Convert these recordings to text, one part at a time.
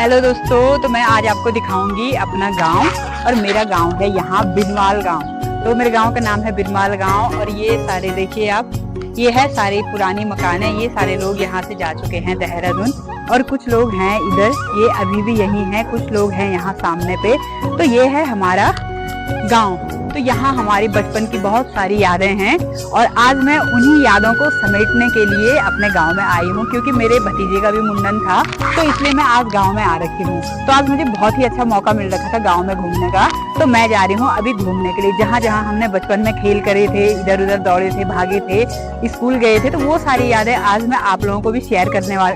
Hello दोस्तों, तो मैं आज आपको दिखाऊंगी अपना गांव। और मेरा गांव है यहाँ बिरमाल गांव। तो मेरे गांव का नाम है बिरमाल गांव। और ये सारे देखिए आप, ये है सारी पुरानी मकान है। ये सारे लोग यहाँ से जा चुके हैं देहरादून, और कुछ लोग हैं इधर, ये अभी भी यही हैं। कुछ लोग हैं यहाँ सामने पे। तो ये है हमारा गांव। तो यहाँ हमारी बचपन की बहुत सारी यादें हैं, और आज मैं उन्हीं यादों को समेटने के लिए अपने गांव में आई हूँ, क्योंकि मेरे भतीजे का भी मुंडन था, तो इसलिए मैं आज गांव में आ रखी हूँ। तो आज मुझे बहुत ही अच्छा मौका मिल रखा था गांव में घूमने का, तो मैं जा रही हूँ अभी घूमने के लिए। जहाँ जहाँ हमने बचपन में खेल करे थे, इधर उधर दौड़े थे, भागे थे, स्कूल गए थे, तो वो सारी यादें आज मैं आप लोगों को भी शेयर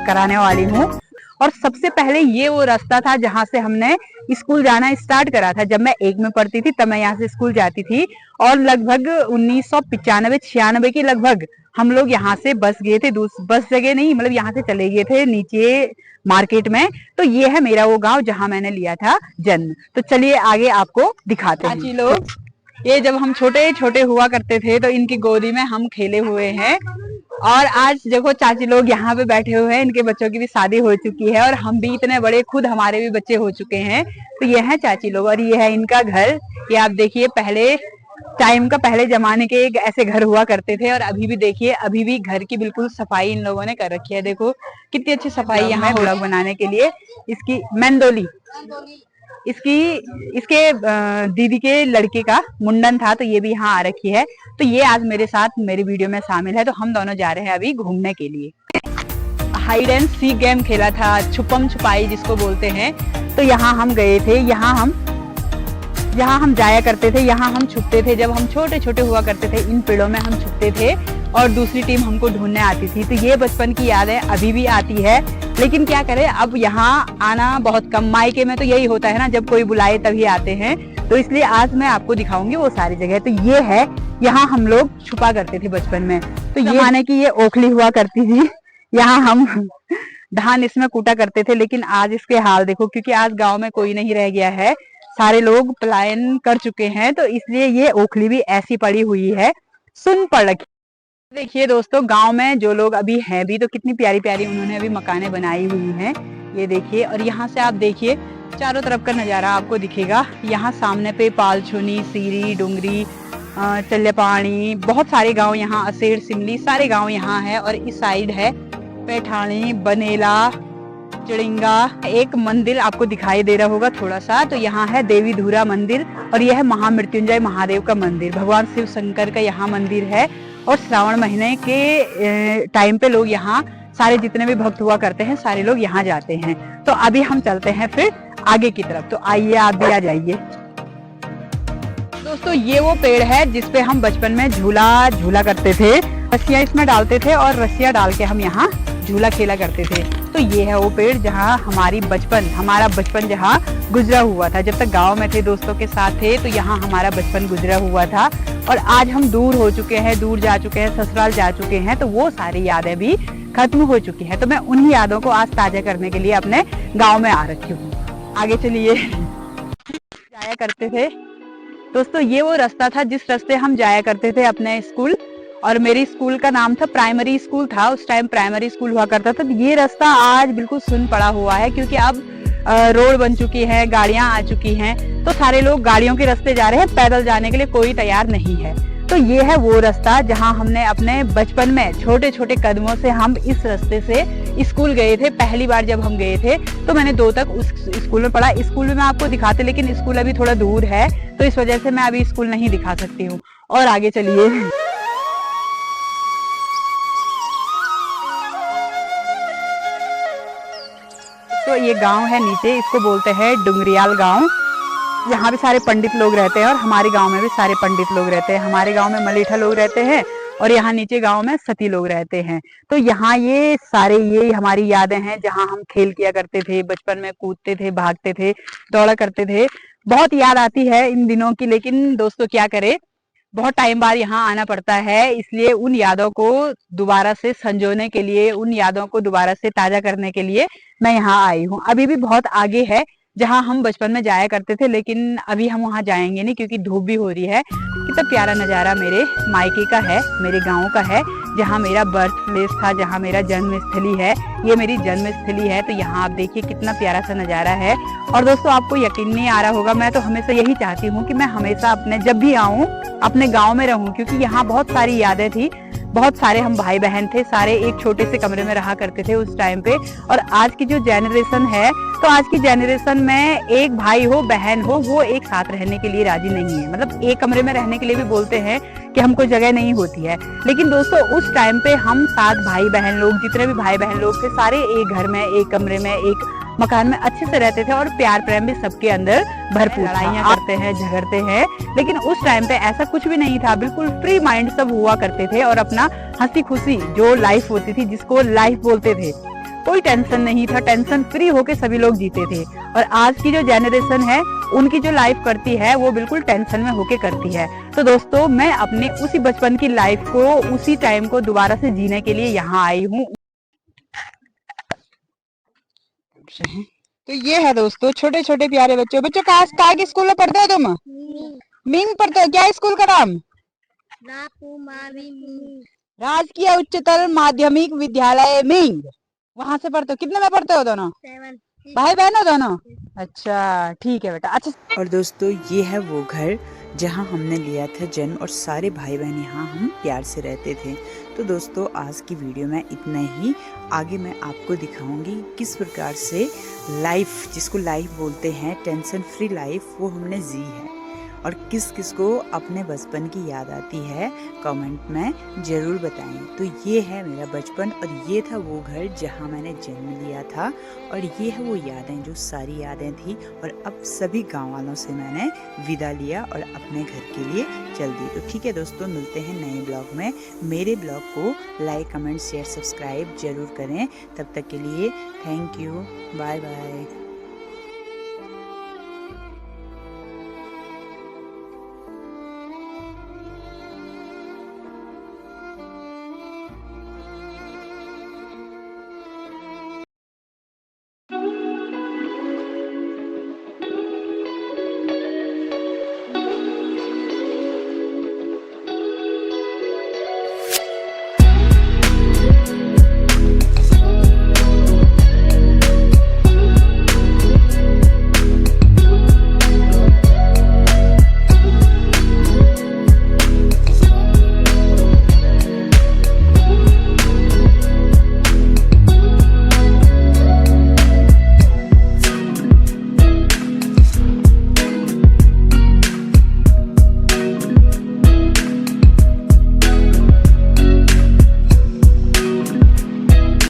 कराने वाली हूँ। और सबसे पहले ये वो रास्ता था जहाँ से हमने स्कूल जाना स्टार्ट करा था। जब मैं 1 में पढ़ती थी तब मैं यहाँ से स्कूल जाती थी, और लगभग 1995-96 के लगभग हम लोग यहाँ से बस गए थे। बस जगह नहीं, मतलब यहाँ से चले गए थे नीचे मार्केट में। तो ये है मेरा वो गांव जहाँ मैंने लिया था जन्म। तो चलिए आगे आपको दिखाते हैं। लोग, ये जब हम छोटे छोटे हुआ करते थे तो इनकी गोदी में हम खेले हुए हैं। और आज देखो चाची लोग यहाँ पे बैठे हुए हैं, इनके बच्चों की भी शादी हो चुकी है, और हम भी इतने बड़े, खुद हमारे भी बच्चे हो चुके हैं। तो ये है चाची लोग, और ये है इनका घर। ये आप देखिए, पहले टाइम का, पहले जमाने के एक ऐसे घर हुआ करते थे। और अभी भी देखिए, अभी भी घर की बिल्कुल सफाई इन लोगों ने कर रखी है। देखो कितनी अच्छी सफाई यहाँ है बनाने के लिए। इसकी मेंदोली, इसके दीदी के लड़के का मुंडन था, तो ये भी यहाँ आ रखी है। तो ये आज मेरे साथ मेरी वीडियो में शामिल है। तो हम दोनों जा रहे हैं अभी घूमने के लिए। हाइड एंड सीक गेम खेला था, छुपम छुपाई जिसको बोलते हैं। तो यहाँ हम गए थे, यहाँ हम जाया करते थे, यहाँ हम छुपते थे। जब हम छोटे छोटे हुआ करते थे, इन पेड़ों में हम छुपते थे, और दूसरी टीम हमको ढूंढने आती थी। तो ये बचपन की यादें अभी भी आती है, लेकिन क्या करें, अब यहाँ आना बहुत कम। मायके में तो यही होता है ना, जब कोई बुलाए तभी आते हैं। तो इसलिए आज मैं आपको दिखाऊंगी वो सारी जगह। तो ये है, यहाँ हम लोग छुपा करते थे बचपन में। तो ये माने कि ये ओखली हुआ करती थी, यहाँ हम धान इसमें कूटा करते थे। लेकिन आज इसके हाल देखो, क्योंकि आज गाँव में कोई नहीं रह गया है, सारे लोग पलायन कर चुके हैं। तो इसलिए ये ओखली भी ऐसी पड़ी हुई है, सुन पड़ रखी। देखिए दोस्तों, गांव में जो लोग अभी हैं भी, तो कितनी प्यारी प्यारी उन्होंने अभी मकानें बनाई हुई हैं। ये देखिए, और यहाँ से आप देखिए चारों तरफ का नज़ारा आपको दिखेगा। यहाँ सामने पे पालछुनी, सीरी, डुंगरी, चल्लेपानी, बहुत सारे गांव यहाँ, असेड़, सिमली, सारे गांव यहाँ है। और इस साइड है पैठानी, बनेला, चिड़िंगा। एक मंदिर आपको दिखाई दे रहा होगा थोड़ा सा, तो यहाँ है देवी धुरा मंदिर, और यह है महामृत्युंजय महादेव का मंदिर। भगवान शिव शंकर का यहाँ मंदिर है। और श्रावण महीने के टाइम पे लोग यहाँ, सारे जितने भी भक्त हुआ करते हैं, सारे लोग यहाँ जाते हैं। तो अभी हम चलते हैं फिर आगे की तरफ। तो आइए, आप भी आ जाइए। दोस्तों, ये वो पेड़ है जिसपे हम बचपन में झूला करते थे। रस्सियां इसमें डालते थे, और रस्सियां डाल के हम यहाँ झूला खेला करते थे। तो ये है वो पेड़ जहाँ हमारा बचपन जहाँ गुजरा हुआ था। जब तक गांव में थे, दोस्तों के साथ थे, तो यहाँ हमारा बचपन गुजरा हुआ था। और आज हम दूर हो चुके हैं, दूर जा चुके हैं, ससुराल जा चुके हैं, तो वो सारी यादें भी खत्म हो चुकी है। तो मैं उन्हीं यादों को आज ताजा करने के लिए अपने गाँव में आ रखी हूँ। आगे चलिए। जाया करते थे दोस्तों, ये वो रास्ता था जिस रास्ते हम जाया करते थे अपने स्कूल। और मेरी स्कूल का नाम था, प्राइमरी स्कूल था उस टाइम, प्राइमरी स्कूल हुआ करता था। तो ये रास्ता आज बिल्कुल सुन पड़ा हुआ है, क्योंकि अब रोड बन चुकी है, गाड़ियां आ चुकी हैं, तो सारे लोग गाड़ियों के रास्ते जा रहे हैं, पैदल जाने के लिए कोई तैयार नहीं है। तो ये है वो रास्ता जहां हमने अपने बचपन में छोटे छोटे कदमों से हम इस रास्ते से स्कूल गए थे। पहली बार जब हम गए थे तो मैंने 2 तक उस स्कूल में पढ़ा। स्कूल में मैं आपको दिखाते, लेकिन स्कूल अभी थोड़ा दूर है, तो इस वजह से मैं अभी स्कूल नहीं दिखा सकती हूँ। और आगे चलिए। तो ये गांव है नीचे, इसको बोलते हैं डुंगरियाल गांव। यहाँ भी सारे पंडित लोग रहते हैं, और हमारे गांव में भी सारे पंडित लोग रहते हैं। हमारे गांव में मलीठा लोग रहते हैं, और यहाँ नीचे गांव में सती लोग रहते हैं। तो यहाँ ये हमारी यादें हैं, जहाँ हम खेल किया करते थे, बचपन में कूदते थे, भागते थे, दौड़ा करते थे। बहुत याद आती है इन दिनों की, लेकिन दोस्तों क्या करे, बहुत टाइम बाद यहाँ आना पड़ता है। इसलिए उन यादों को दोबारा से संजोने के लिए, उन यादों को दोबारा से ताजा करने के लिए मैं यहाँ आई हूँ। अभी भी बहुत आगे है जहाँ हम बचपन में जाया करते थे, लेकिन अभी हम वहाँ जाएंगे नहीं, क्योंकि धूप भी हो रही है। कितना प्यारा नज़ारा मेरे मायके का है, मेरे गांव का है, जहां मेरा बर्थ प्लेस था, जहां मेरा जन्मस्थली है, ये मेरी जन्मस्थली है। तो यहाँ आप देखिए कितना प्यारा सा नज़ारा है। और दोस्तों आपको यकीन नहीं आ रहा होगा, मैं तो हमेशा यही चाहती हूँ कि मैं हमेशा अपने जब भी आऊँ अपने गाँव में रहूँ, क्योंकि यहाँ बहुत सारी यादें थी। बहुत सारे हम भाई बहन थे, सारे एक छोटे से कमरे में रहा करते थे उस टाइम पे। और आज की जो जनरेशन है, तो आज की जनरेशन में एक भाई हो बहन हो वो एक साथ रहने के लिए राजी नहीं है। मतलब एक कमरे में रहने के लिए भी बोलते हैं कि हमको जगह नहीं होती है। लेकिन दोस्तों उस टाइम पे हम 7 भाई बहन लोग, जितने भी भाई बहन लोग थे, सारे एक घर में, एक कमरे में, एक मकान में अच्छे से रहते थे और प्यार प्रेम भी सबके अंदर भरपूर। लड़ाइयाँ करते हैं, झगड़ते हैं, लेकिन उस टाइम पे ऐसा कुछ भी नहीं था। बिल्कुल फ्री माइंड सब हुआ करते थे और अपना हंसी खुशी जो लाइफ होती थी, जिसको लाइफ बोलते थे, कोई टेंशन नहीं था। टेंशन फ्री होके सभी लोग जीते थे। और आज की जो जनरेशन है उनकी जो लाइफ करती है वो बिल्कुल टेंशन में होके करती है। तो दोस्तों मैं अपने उसी बचपन की लाइफ को, उसी टाइम को दोबारा से जीने के लिए यहाँ आई हूँ। तो ये है दोस्तों छोटे छोटे प्यारे बच्चों कहाँ के स्कूल में पढ़ते हो तुम? मिंग पढ़ते हो? क्या स्कूल का नाम? राजकीय उच्चतर माध्यमिक विद्यालय मिंग। वहां से पढ़ते हो? कितने में पढ़ते हो दोनों? 7 भाई बहन हो दोनों? अच्छा ठीक है बेटा। अच्छा और दोस्तों ये है वो घर जहाँ हमने लिया था जन्म, और सारे भाई बहन यहाँ हम प्यार से रहते थे। तो दोस्तों आज की वीडियो में इतना ही। आगे मैं आपको दिखाऊंगी किस प्रकार से लाइफ, जिसको लाइफ बोलते हैं, टेंशन फ्री लाइफ, वो हमने जी है। और किस किस को अपने बचपन की याद आती है कमेंट में ज़रूर बताएं। तो ये है मेरा बचपन और ये था वो घर जहाँ मैंने जन्म लिया था, और ये है वो यादें जो सारी यादें थी। और अब सभी गांव वालों से मैंने विदा लिया और अपने घर के लिए चल दी। तो ठीक है दोस्तों, मिलते हैं नए ब्लॉग में। मेरे ब्लॉग को लाइक, कमेंट, शेयर, सब्सक्राइब ज़रूर करें। तब तक के लिए थैंक यू, बाय बाय।